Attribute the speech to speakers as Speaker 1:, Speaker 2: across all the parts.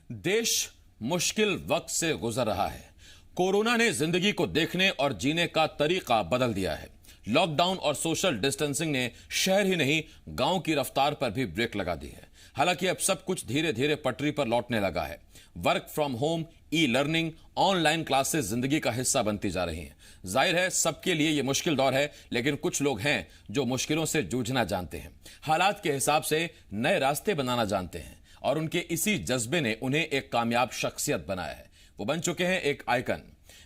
Speaker 1: देश मुश्किल वक्त से गुजर रहा है। कोरोना ने जिंदगी को देखने और जीने का तरीका बदल दिया है। लॉकडाउन और सोशल डिस्टेंसिंग ने शहर ही नहीं गांव की रफ्तार पर भी ब्रेक लगा दी है। हालांकि अब सब कुछ धीरे धीरे पटरी पर लौटने लगा है। Work from home, e learning, online classes जिंदगी का हिस्सा बनती जा रही हैं। जाहिर है सबके लिए यह मुश्किल दौर है, लेकिन कुछ लोग हैं जो मुश्किलों से जूझना जानते हैं, हालात के हिसाब से नए रास्ते बनाना जानते हैं, और उनके इसी जज्बे ने उन्हें एक कामयाब शख्सियत बनाया है। वो बन चुके हैं एक आइकन।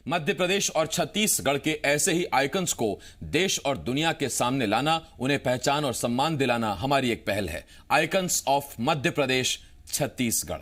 Speaker 1: मध्य प्रदेश और छत्तीसगढ़ के ऐसे ही आइकन्स को देश और दुनिया के सामने लाना, उन्हें पहचान और सम्मान दिलाना हमारी एक पहल है। Icons of Madhya Pradesh Chhattisgarh.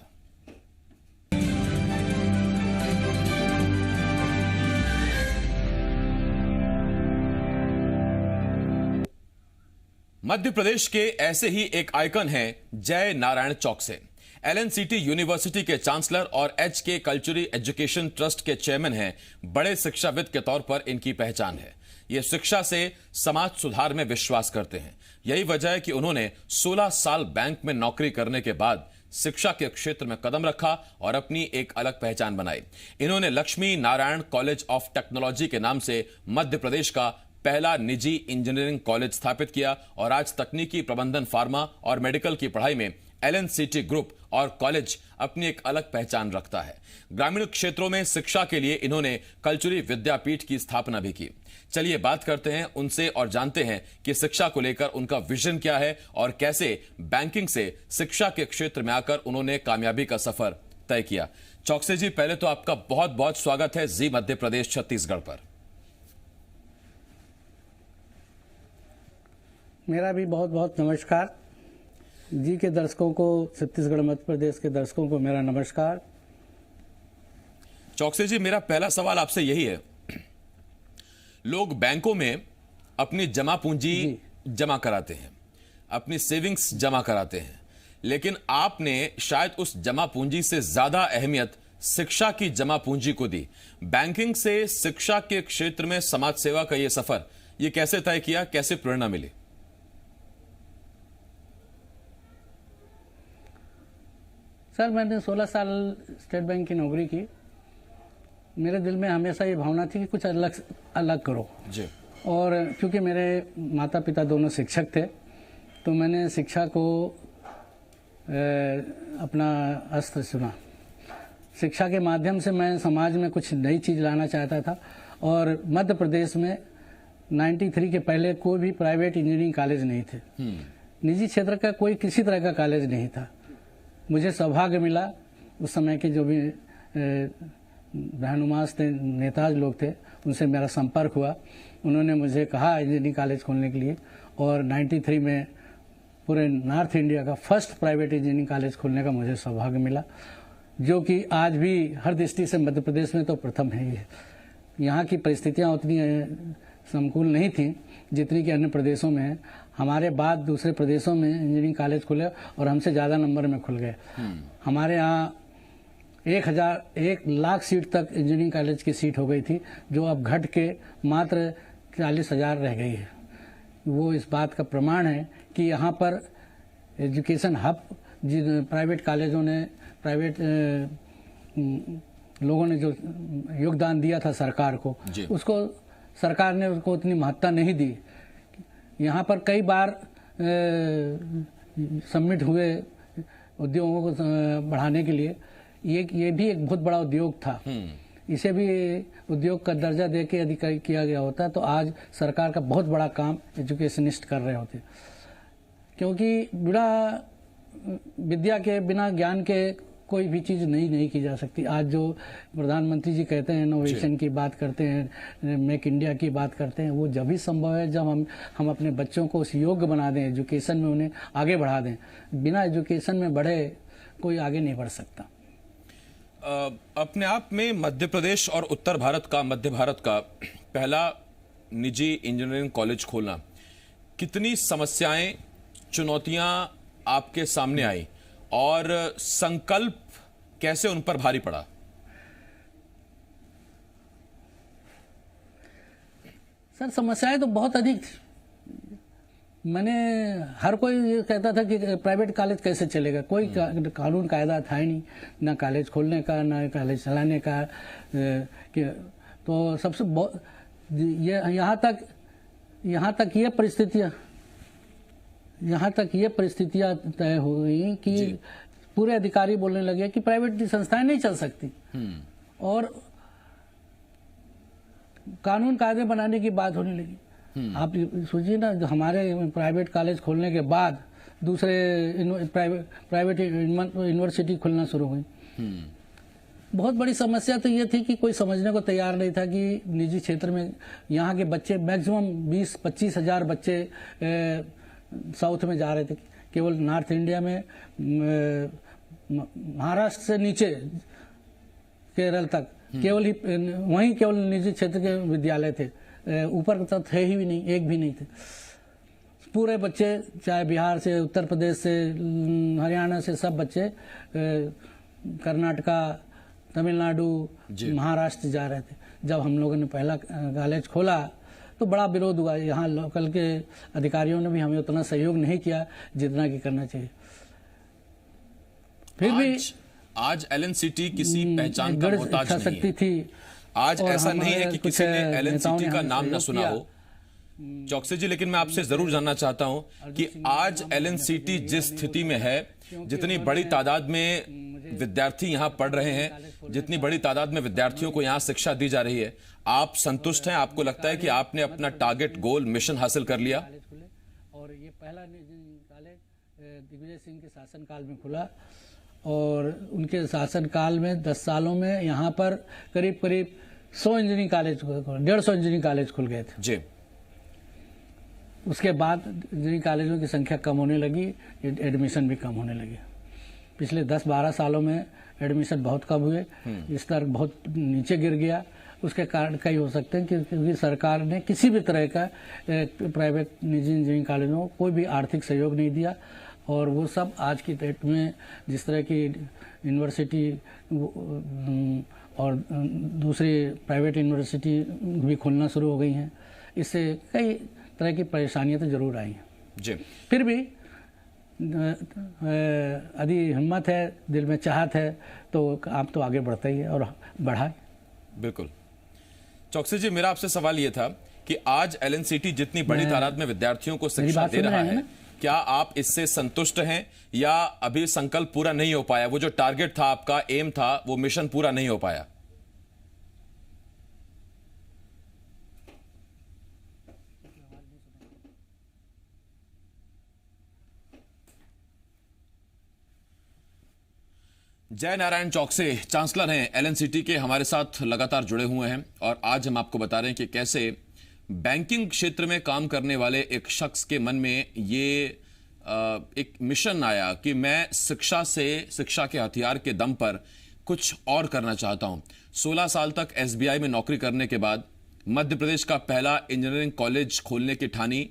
Speaker 1: मध्य प्रदेश के ऐसे ही एक आइकन हैं जय नारायण चौकसे। एलएनसीटी यूनिवर्सिटी के चांसलर और एचके कल्चरल एजुकेशन ट्रस्ट के चेयरमैन हैं। बड़े शिक्षाविद के तौर पर इनकी पहचान है। ये शिक्षा से समाज सुधार में विश्वास करते हैं। यही वजह है कि उन्होंने 16 साल बैंक में नौकरी करने के बाद शिक्षा के क्षेत्र में कदम रखा और अपनी एक अलग पहचान बनाई। इन्होंने Lakshmi Narayan college of technology के नाम से मध्य प्रदेश का पहला निजी इंजीनियरिंग कॉलेज स्थापित किया और आज तकनीकी प्रबंधन, फार्मा और मेडिकल की पढ़ाई में एलएनसीटी ग्रुप और कॉलेज अपनी एक अलग पहचान रखता है। ग्रामीण क्षेत्रों में शिक्षा के लिए इन्होंने कल्चरल विद्यापीठ की स्थापना भी की। चलिए बात करते हैं उनसे और जानते हैं कि शिक्षा को लेकर उनका विजन क्या है और कैसे बैंकिंग से शिक्षा के क्षेत्र में आकर उन्होंने कामयाबी का सफर तय किया। चौकसे जी, पहले तो आपका बहुत बहुत स्वागत है जी मध्य प्रदेश छत्तीसगढ़ पर।
Speaker 2: मेरा भी बहुत बहुत नमस्कार। जी के दर्शकों को, छत्तीसगढ़ मध्य प्रदेश के दर्शकों को मेरा नमस्कार।
Speaker 1: चौकसे जी, मेरा पहला सवाल आपसे यही है, लोग बैंकों में अपनी जमा पूंजी जमा कराते हैं, अपनी सेविंग्स जमा कराते हैं, लेकिन आपने शायद उस जमा पूंजी से ज्यादा अहमियत शिक्षा की जमा पूंजी को दी। बैंकिंग से शिक्षा के क्षेत्र में समाज सेवा का यह सफर, यह कैसे तय किया, कैसे प्रेरणा मिली?
Speaker 2: सर, मैंने 16 साल स्टेट बैंक की नौकरी की। मेरे दिल में हमेशा ये भावना थी कि कुछ अलग अलग करो
Speaker 1: जी।
Speaker 2: और क्योंकि मेरे माता पिता दोनों शिक्षक थे, तो मैंने शिक्षा को अपना अस्त्र चुना। शिक्षा के माध्यम से मैं समाज में कुछ नई चीज़ लाना चाहता था। और मध्य प्रदेश में 93 के पहले कोई भी प्राइवेट इंजीनियरिंग कॉलेज नहीं थे। निजी क्षेत्र का कोई किसी तरह का कॉलेज नहीं था। मुझे सौभाग्य मिला, उस समय के जो भी रहनुमास थे, नेता लोग थे, उनसे मेरा संपर्क हुआ। उन्होंने मुझे कहा इंजीनियरिंग कॉलेज खोलने के लिए, और 93 में पूरे नॉर्थ इंडिया का फर्स्ट प्राइवेट इंजीनियरिंग कॉलेज खोलने का मुझे सौभाग्य मिला, जो कि आज भी हर दृष्टि से मध्य प्रदेश में तो प्रथम है ही है। यहाँ की परिस्थितियाँ उतनी संकुल नहीं थी जितनी कि अन्य प्रदेशों में है। हमारे बाद दूसरे प्रदेशों में इंजीनियरिंग कॉलेज खुले और हमसे ज़्यादा नंबर में खुल गए। हमारे यहाँ 1 लाख सीट तक इंजीनियरिंग कॉलेज की सीट हो गई थी, जो अब घट के मात्र 40,000 रह गई है। वो इस बात का प्रमाण है कि यहाँ पर एजुकेशन हब जिन प्राइवेट कॉलेजों ने, प्राइवेट लोगों ने जो योगदान दिया था सरकार को, उसको सरकार ने उसको उतनी महत्ता नहीं दी। यहाँ पर कई बार सबमिट हुए उद्योगों को बढ़ाने के लिए। ये भी एक बहुत बड़ा उद्योग था। इसे भी उद्योग का दर्जा देके यदि किया गया होता तो आज सरकार का बहुत बड़ा काम एजुकेशनिस्ट कर रहे होते, क्योंकि बिना विद्या के, बिना ज्ञान के कोई भी चीज़ नहीं की जा सकती। आज जो प्रधानमंत्री जी कहते हैं, इनोवेशन की बात करते हैं, मेक इंडिया की बात करते हैं, वो जब ही संभव है जब हम अपने बच्चों को उस योग्य बना दें, एजुकेशन में उन्हें आगे बढ़ा दें। बिना एजुकेशन में बढ़े कोई आगे नहीं बढ़ सकता।
Speaker 1: अपने आप में मध्य प्रदेश और उत्तर भारत का, मध्य भारत का पहला निजी इंजीनियरिंग कॉलेज खोलना, कितनी समस्याएं, चुनौतियां आपके सामने आई और संकल्प कैसे उन पर भारी पड़ा?
Speaker 2: सर, समस्याएं तो बहुत अधिक थी। मैंने, हर कोई ये कहता था कि प्राइवेट कॉलेज कैसे चलेगा, कोई कानून कायदा था ही नहीं, ना कॉलेज खोलने का ना कॉलेज चलाने का। तो सबसे ये यहाँ तक ये परिस्थितियां तय हुई कि पूरे अधिकारी बोलने लगे कि प्राइवेट संस्थाएं नहीं चल सकती, और कानून कायदे बनाने की बात होने लगी। आप सोचिए ना, हमारे प्राइवेट कॉलेज खोलने के बाद दूसरे प्राइवेट यूनिवर्सिटी खुलना शुरू हुई। बहुत बड़ी समस्या तो ये थी कि कोई समझने को तैयार नहीं था कि निजी क्षेत्र में यहाँ के बच्चे मैक्सिमम 20-25 हजार बच्चे साउथ में जा रहे थे। केवल नॉर्थ इंडिया में महाराष्ट्र से नीचे केरल तक केवल निजी क्षेत्र के विद्यालय थे, ऊपर तो थे ही भी नहीं, एक भी नहीं थे। पूरे बच्चे चाहे बिहार से, उत्तर प्रदेश से, हरियाणा से, सब बच्चे कर्नाटका, तमिलनाडु, महाराष्ट्र जा रहे थे। जब हम लोगों ने पहला कॉलेज खोला तो बड़ा विरोध हुआ। यहाँ लोकल के अधिकारियों ने भी हमें उतना सहयोग नहीं किया जितना कि करना चाहिए। फिर भी
Speaker 1: आज एलएनसीटी किसी पहचान का मोहताज नहीं है। आज ऐसा नहीं है कि किसी ने एलएनसीटी का नाम न सुना हो। चौकसी जी, लेकिन मैं आपसे जरूर जानना चाहता हूं कि आज एलएनसीटी जिस स्थिति में है, जितनी बड़ी तादाद में विद्यार्थी यहां पढ़ रहे हैं, जितनी बड़ी तादाद में विद्यार्थियों को यहां शिक्षा दी जा रही है, आप संतुष्ट हैं? आपको लगता है कि आपने अपना टारगेट, गोल, मिशन हासिल कर लिया?
Speaker 2: और ये पहला कॉलेज दिग्विजय सिंह के शासनकाल में खुला, और उनके शासनकाल में 10 सालों में यहाँ पर करीब 100 इंजीनियरिंग कॉलेज, 150 इंजीनियरिंग कॉलेज खुल गए थे
Speaker 1: जी।
Speaker 2: उसके बाद इंजीनियरिंग कॉलेजों की संख्या कम होने लगी, एडमिशन भी कम होने लगे। पिछले 10-12 सालों में एडमिशन बहुत कम हुए, स्तर बहुत नीचे गिर गया। उसके कारण कई हो सकते हैं क्योंकि सरकार ने किसी भी तरह का प्राइवेट निजी इंजीनियरिंग कॉलेजों को कोई भी आर्थिक सहयोग नहीं दिया, और वो सब आज की डेट में जिस तरह की यूनिवर्सिटी और दूसरी प्राइवेट यूनिवर्सिटी भी खुलना शुरू हो गई हैं, इससे कई तरह की परेशानियां तो जरूर आई हैं
Speaker 1: जी। फिर
Speaker 2: भी यदि हिम्मत है, दिल में चाहत है, तो आप तो आगे बढ़ता ही है और बढ़ाए।
Speaker 1: बिल्कुल। चौकसी जी, मेरा आपसे सवाल ये था कि आज एलएनसीटी जितनी बड़ी तादाद में विद्यार्थियों को शिक्षा दे रहा है, क्या आप इससे संतुष्ट हैं या अभी संकल्प पूरा नहीं हो पाया? वो जो टारगेट था, आपका एम था, वो मिशन पूरा नहीं हो पाया? जय नारायण चौकसे चांसलर हैं एलएनसीटी के, हमारे साथ लगातार जुड़े हुए हैं, और आज हम आपको बता रहे हैं कि कैसे बैंकिंग क्षेत्र में काम करने वाले एक शख्स के मन में ये एक मिशन आया कि मैं शिक्षा के हथियार के दम पर कुछ और करना चाहता हूं। 16 साल तक एसबीआई में नौकरी करने के बाद मध्य प्रदेश का पहला इंजीनियरिंग कॉलेज खोलने की ठानी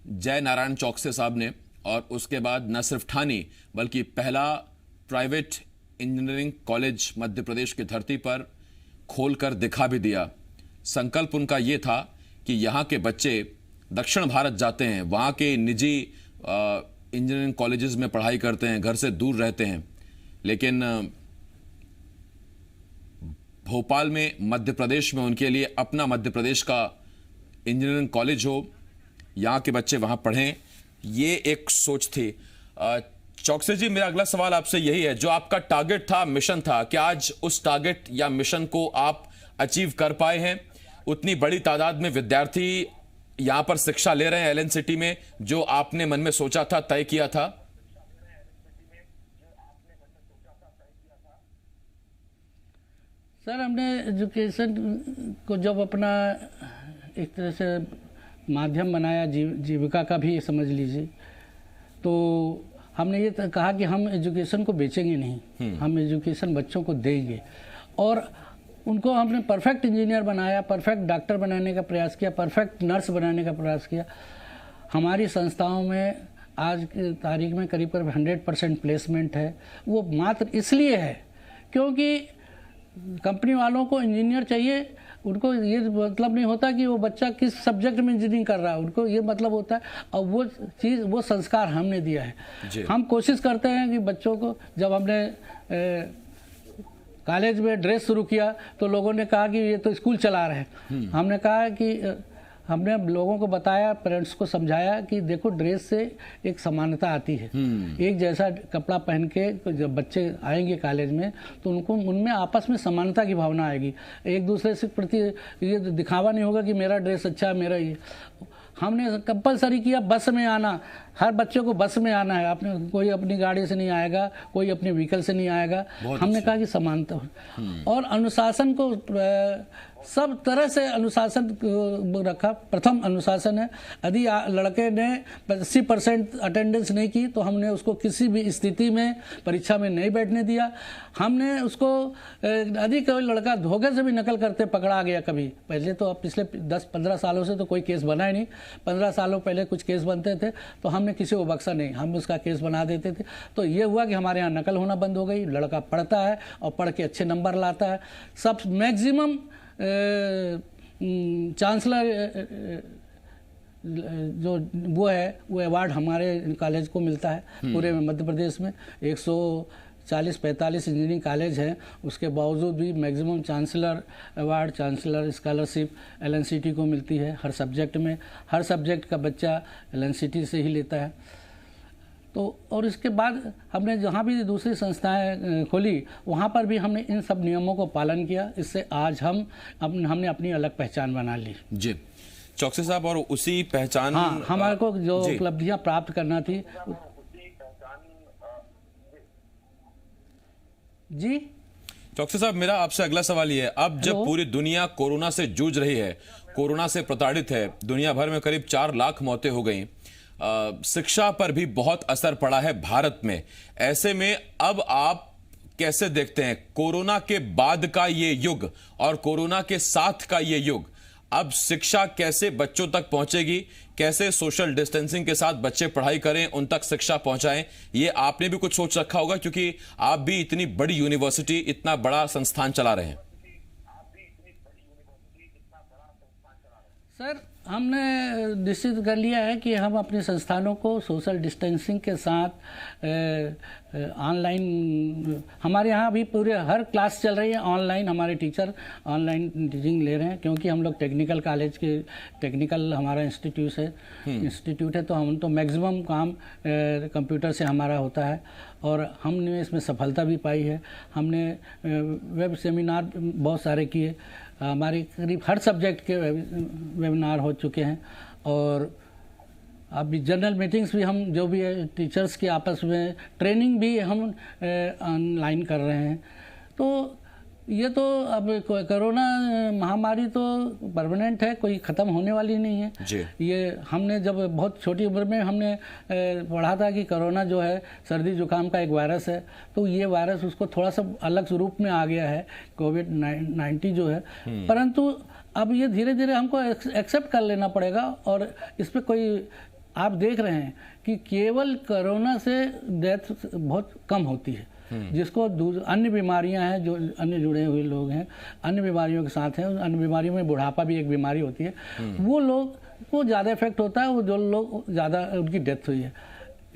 Speaker 1: जय नारायण चौकसे साहब ने, और उसके बाद न सिर्फ ठानी बल्कि पहला private engineering college Madhya Pradesh की धरती पर खोलकर दिखा भी दिया। संकल्प उनका यह था कि यहां के बच्चे दक्षिण भारत जाते हैं, वहां के निजी इंजीनियरिंग कॉलेजेस में पढ़ाई करते हैं, घर से दूर रहते हैं, लेकिन भोपाल में, मध्य प्रदेश में उनके लिए अपना मध्य प्रदेश का इंजीनियरिंग कॉलेज हो, यहां के बच्चे वहां पढ़ें, ये एक सोच थी। चौकसे जी, मेरा अगला सवाल आपसे यही है, जो आपका टारगेट था, मिशन था, क्या आज उस टारगेट या मिशन को आप अचीव कर पाए हैं? उतनी बड़ी तादाद में विद्यार्थी यहां पर शिक्षा ले रहे हैं एलएनसीटी में, जो आपने मन में सोचा था, तय किया था?
Speaker 2: सर, हमने एजुकेशन को जब अपना एक तरह से माध्यम बनाया, जीविका का भी समझ लीजिए, तो हमने ये कहा कि हम एजुकेशन को बेचेंगे नहीं, हम एजुकेशन बच्चों को देंगे, और उनको हमने परफेक्ट इंजीनियर बनाया, परफेक्ट डॉक्टर बनाने का प्रयास किया, परफेक्ट नर्स बनाने का प्रयास किया। हमारी संस्थाओं में आज की तारीख में करीब 100% प्लेसमेंट है। वो मात्र इसलिए है क्योंकि कंपनी वालों को इंजीनियर चाहिए, उनको ये मतलब नहीं होता कि वो बच्चा किस सब्जेक्ट में इंजीनियरिंग कर रहा है, उनको ये मतलब होता है। और वो चीज़, वो संस्कार हमने दिया है। हम कोशिश करते हैं कि बच्चों को, जब हमने कॉलेज में ड्रेस शुरू किया तो लोगों ने कहा कि ये तो स्कूल चला रहे हैं। हमने कहा कि हमने लोगों को बताया, पेरेंट्स को समझाया कि देखो ड्रेस से एक समानता आती है। एक जैसा कपड़ा पहन के जब बच्चे आएंगे कॉलेज में तो उनको उनमें आपस में समानता की भावना आएगी। एक दूसरे से प्रति ये दिखावा नहीं होगा कि मेरा ड्रेस अच्छा है, मेरा ये। हमने कंपलसरी किया बस में आना, हर बच्चे को बस में आना है। आपने कोई अपनी गाड़ी से नहीं आएगा, कोई अपने व्हीकल से नहीं आएगा। हमने कहा कि समानता और अनुशासन को सब तरह से अनुशासन रखा। प्रथम अनुशासन है, यदि लड़के ने 80% अटेंडेंस नहीं की तो हमने उसको किसी भी स्थिति में परीक्षा में नहीं बैठने दिया। हमने उसको, यदि कोई लड़का धोखे से भी नकल करते पकड़ा गया कभी, पहले तो अब पिछले 10-15 सालों से तो कोई केस बना ही नहीं, 15 सालों पहले कुछ केस बनते थे तो हमने किसी को बख्शा नहीं, हम उसका केस बना देते थे। तो ये हुआ कि हमारे यहाँ नकल होना बंद हो गई, लड़का पढ़ता है और पढ़ के अच्छे नंबर लाता है। सब मैक्सिमम चांसलर जो वो है वो अवार्ड हमारे कॉलेज को मिलता है। पूरे मध्य प्रदेश में 140-45 इंजीनियरिंग कॉलेज हैं, उसके बावजूद भी maximum chancellor award, chancellor scholarship LNCT को मिलती है हर सब्जेक्ट में। हर सब्जेक्ट का बच्चा LNCT से ही लेता है। तो और इसके बाद हमने जहाँ भी दूसरी संस्थाएं खोली वहाँ पर भी हमने इन सब नियमों को पालन किया। इससे आज हमने अपनी अलग पहचान बना ली।
Speaker 1: जी चौकसी साहब, और उसी पहचान,
Speaker 2: हाँ, हमारे को जो उपलब्धियाँ प्राप्त करना थी। जी
Speaker 1: चौकसी साहब, मेरा आपसे अगला सवाल ये है, अब जब पूरी दुनिया कोरोना से जूझ रही है, कोरोना से प्रताड़ित है, दुनिया भर में करीब 4 लाख मौतें हो गई, शिक्षा पर भी बहुत असर पड़ा है भारत में। ऐसे में अब आप कैसे देखते हैं कोरोना के बाद का ये युग और कोरोना के साथ का ये युग? अब शिक्षा कैसे बच्चों तक पहुंचेगी, कैसे सोशल डिस्टेंसिंग के साथ बच्चे पढ़ाई करें, उन तक शिक्षा पहुंचाएं, ये आपने भी कुछ सोच रखा होगा, क्योंकि आप भी इतनी बड़ी यूनिवर्सिटी, इतना बड़ा संस्थान चला रहे हैं।
Speaker 2: सर, हमने निश्चित कर लिया है कि हम अपने संस्थानों को सोशल डिस्टेंसिंग के साथ ऑनलाइन, हमारे यहाँ भी पूरे हर क्लास चल रही है ऑनलाइन। हमारे टीचर ऑनलाइन टीचिंग ले रहे हैं, क्योंकि हम लोग टेक्निकल कॉलेज के, टेक्निकल हमारा इंस्टीट्यूट है तो हम तो मैक्सिमम काम कंप्यूटर से हमारा होता है और हमने इसमें सफलता भी पाई है। हमने वेब सेमिनार बहुत सारे किए, हमारे करीब हर सब्जेक्ट के वेबिनार हो चुके हैं और अभी जनरल मीटिंग्स भी हम जो भी है टीचर्स के आपस में ट्रेनिंग भी हम ऑनलाइन कर रहे हैं। तो ये तो अब कोरोना महामारी तो परमानेंट है, कोई ख़त्म होने वाली नहीं है जी। ये हमने जब बहुत छोटी उम्र में हमने पढ़ा था कि कोरोना जो है सर्दी जुकाम का एक वायरस है, तो ये वायरस उसको थोड़ा सा अलग रूप में आ गया है, कोविड-19 जो है। परंतु अब ये धीरे धीरे हमको एक्सेप्ट कर लेना पड़ेगा और इस पर कोई, आप देख रहे हैं कि केवल कोरोना से डेथ बहुत कम होती है, जिसको अन्य बीमारियां हैं, जो अन्य जुड़े हुए लोग हैं अन्य बीमारियों के साथ हैं, अन्य बीमारियों में बुढ़ापा भी एक बीमारी होती है, वो लोग को ज़्यादा इफेक्ट होता है, वो जो लोग ज़्यादा उनकी डेथ हुई है।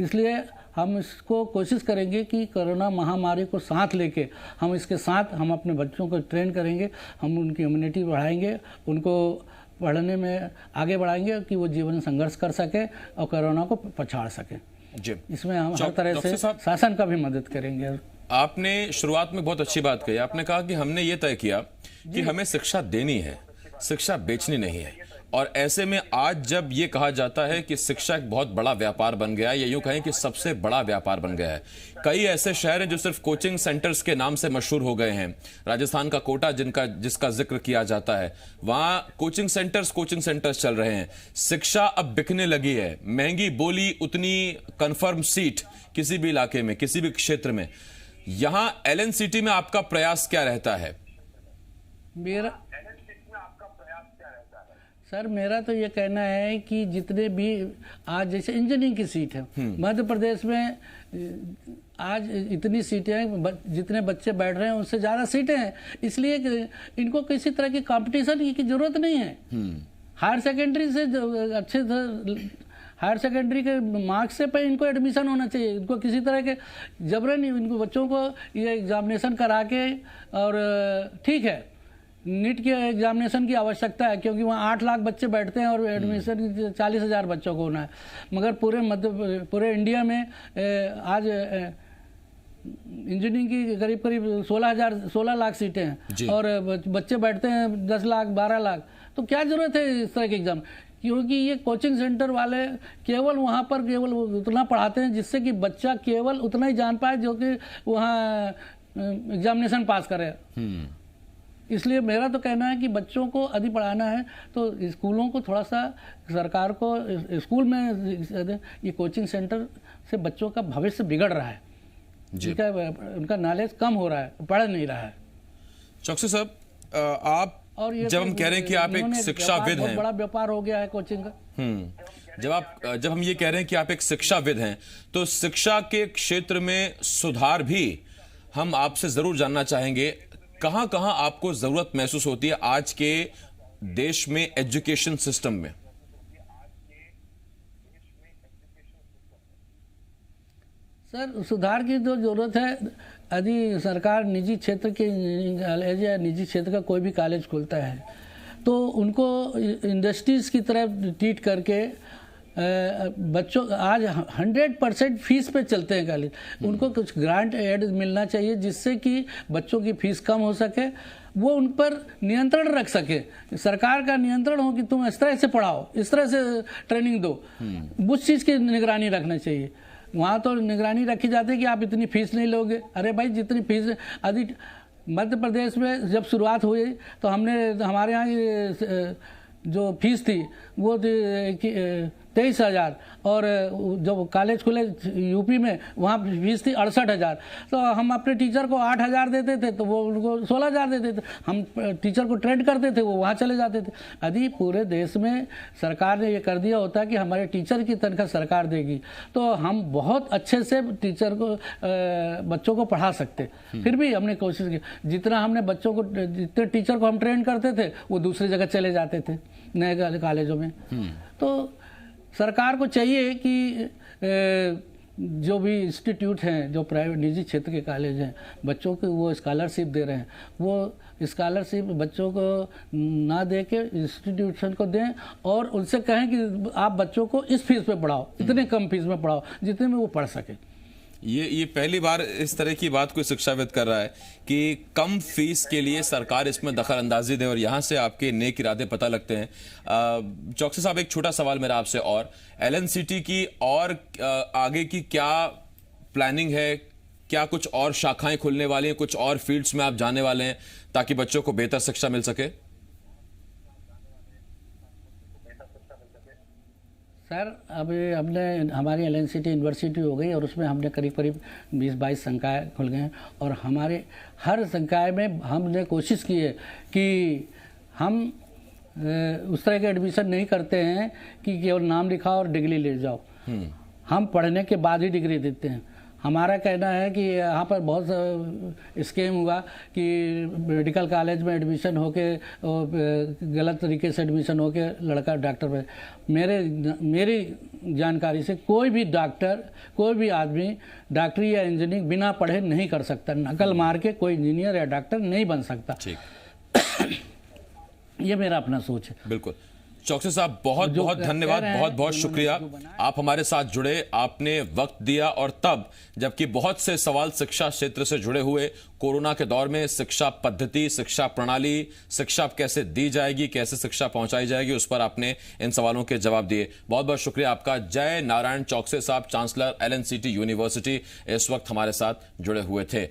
Speaker 2: इसलिए हम इसको कोशिश करेंगे कि कोरोना महामारी को साथ लेके हम इसके साथ हम अपने बच्चों को ट्रेन करेंगे, हम उनकी इम्यूनिटी बढ़ाएंगे, उनको पढ़ने में आगे बढ़ाएंगे कि वो जीवन संघर्ष कर सके और कोरोना को पछाड़ सके जी। इसमें हम हर तरह से शासन का भी मदद करेंगे।
Speaker 1: आपने शुरुआत में बहुत अच्छी बात कही, आपने कहा कि हमने ये तय किया कि हमें शिक्षा देनी है, शिक्षा बेचनी नहीं है। और ऐसे में आज जब ये कहा जाता है कि शिक्षा एक बहुत बड़ा व्यापार बन गया है, या यूं कहें कि सबसे बड़ा व्यापार बन गया है, कई ऐसे शहर हैं जो सिर्फ कोचिंग सेंटर्स के नाम से मशहूर हो गए हैं। राजस्थान का कोटा जिसका जिक्र किया जाता है, वहां कोचिंग सेंटर्स चल रहे हैं। शिक्षा अब बिकने लगी है, महंगी बोली उतनी कंफर्म सीट किसी भी इलाके में, किसी भी क्षेत्र में। यहां LNCT में आपका प्रयास क्या रहता है?
Speaker 2: सर, मेरा तो ये कहना है कि जितने भी आज जैसे इंजीनियरिंग की सीट है मध्य प्रदेश में, आज इतनी सीटें हैं, जितने बच्चे बैठ रहे हैं उससे ज़्यादा सीटें हैं, इसलिए इनको किसी तरह की कंपटीशन की जरूरत नहीं है। हायर सेकेंडरी से अच्छे हायर सेकेंडरी के मार्क्स से पे इनको एडमिशन होना चाहिए। इनको किसी तरह के जबरन इनको बच्चों को ये एग्जामिनेशन करा के, और ठीक है नीट के एग्जामिनेशन की आवश्यकता है क्योंकि वहाँ 8 लाख बच्चे बैठते हैं और एडमिशन 40,000 बच्चों को होना है, मगर पूरे इंडिया में आज इंजीनियरिंग की करीब 16 लाख सीटें हैं और बच्चे बैठते हैं 10 लाख 12 लाख। तो क्या जरूरत है इस तरह के एग्जाम, क्योंकि ये कोचिंग सेंटर वाले केवल वहाँ पर केवल उतना पढ़ाते हैं जिससे कि बच्चा केवल उतना ही जान पाए जो कि वहाँ एग्जामिनेशन पास करे। इसलिए मेरा तो कहना है कि बच्चों को यदि पढ़ाना है तो स्कूलों को थोड़ा सा, सरकार को स्कूल में ये कोचिंग सेंटर से बच्चों का भविष्य बिगड़ रहा है, उनका नॉलेज कम हो रहा है, पढ़ नहीं रहा है।
Speaker 1: चौकसी साहब, आप और जब हम कह रहे हैं कि आप एक शिक्षाविद हैं,
Speaker 2: बड़ा व्यापार हो गया है कोचिंग का।
Speaker 1: जब हम ये कह रहे हैं कि आप एक शिक्षाविद हैं, तो शिक्षा के क्षेत्र में सुधार भी हम आपसे जरूर जानना चाहेंगे। कहां कहां आपको जरूरत महसूस होती है आज के देश में एजुकेशन सिस्टम में?
Speaker 2: सर, सुधार की जो जरूरत है, यदि सरकार निजी क्षेत्र के कॉलेज या निजी क्षेत्र का कोई भी कॉलेज खोलता है तो उनको इंडस्ट्रीज की तरह ट्रीट करके, बच्चों आज 100% फीस पे चलते हैं कॉलेज, उनको कुछ ग्रांट एड मिलना चाहिए जिससे कि बच्चों की फीस कम हो सके, वो उन पर नियंत्रण रख सके, सरकार का नियंत्रण हो कि तुम इस तरह से पढ़ाओ, इस तरह से ट्रेनिंग दो, उस चीज़ की निगरानी रखना चाहिए। वहाँ तो निगरानी रखी जाती है कि आप इतनी फीस नहीं लोगे। अरे भाई, जितनी फीस यदि मध्य प्रदेश में जब शुरुआत हुई तो हमारे यहाँ जो फीस थी वो 23,000 और जब कॉलेज खुले यूपी में वहाँ फीस थी 68,000। तो हम अपने टीचर को 8,000 देते थे तो वो उनको 16,000 देते थे। हम टीचर को ट्रेंड करते थे, वो वहाँ चले जाते थे। यदि पूरे देश में सरकार ने ये कर दिया होता कि हमारे टीचर की तनख्वाह सरकार देगी तो हम बहुत अच्छे से टीचर को बच्चों को पढ़ा सकते। फिर भी हमने कोशिश की, जितना हमने बच्चों को, जितने टीचर को हम ट्रेन करते थे वो दूसरी जगह चले जाते थे नए कॉलेजों में। तो सरकार को चाहिए कि जो भी इंस्टीट्यूट हैं, जो प्राइवेट निजी क्षेत्र के कॉलेज हैं, बच्चों को वो स्कॉलरशिप दे रहे हैं, वो स्कॉलरशिप बच्चों को ना दे के इंस्टीट्यूशन को दें और उनसे कहें कि आप बच्चों को इस फीस पे पढ़ाओ, इतने कम फीस में पढ़ाओ जितने में वो पढ़ सके।
Speaker 1: ये पहली बार इस तरह की बात कोई शिक्षाविद कर रहा है कि कम फीस के लिए सरकार इसमें दखल अंदाजी दे, और यहां से आपके नेक इरादे पता लगते हैं। चौकसी साहब, एक छोटा सवाल मेरा आपसे, और एलएनसीटी की और आगे की क्या प्लानिंग है? क्या कुछ और शाखाएं खुलने वाली हैं, कुछ और फील्ड्स में आप जाने वाले हैं ताकि बच्चों को बेहतर शिक्षा मिल सके?
Speaker 2: सर, अभी हमने हमारी एलएनसीटी यूनिवर्सिटी हो गई और उसमें हमने करीब 20-22 संकाय खुल गए हैं और हमारे हर संकाय में हमने कोशिश की है कि हम उस तरह के एडमिशन नहीं करते हैं कि केवल नाम लिखाओ और डिग्री ले जाओ। हम पढ़ने के बाद ही डिग्री देते हैं। हमारा कहना है कि यहाँ पर बहुत स्कीम हुआ कि मेडिकल कॉलेज में एडमिशन होके गलत तरीके से एडमिशन होके लड़का डॉक्टर में। मेरी जानकारी से कोई भी डॉक्टर, कोई भी आदमी डॉक्टरी या इंजीनियरिंग बिना पढ़े नहीं कर सकता। नकल मार के कोई इंजीनियर या डॉक्टर नहीं बन सकता। ये मेरा अपना सोच है।
Speaker 1: बिल्कुल। चौकसी साहब, बहुत बहुत धन्यवाद, बहुत बहुत शुक्रिया। आप हमारे साथ जुड़े, आपने वक्त दिया, और तब जबकि बहुत से सवाल शिक्षा क्षेत्र से जुड़े हुए, कोरोना के दौर में शिक्षा पद्धति, शिक्षा प्रणाली, शिक्षा कैसे दी जाएगी, कैसे शिक्षा पहुंचाई जाएगी, उस पर आपने इन सवालों के जवाब दिए। बहुत बहुत शुक्रिया आपका। जय नारायण चौकसी साहब, चांसलर एलएनसीटी यूनिवर्सिटी, इस वक्त हमारे साथ जुड़े हुए थे।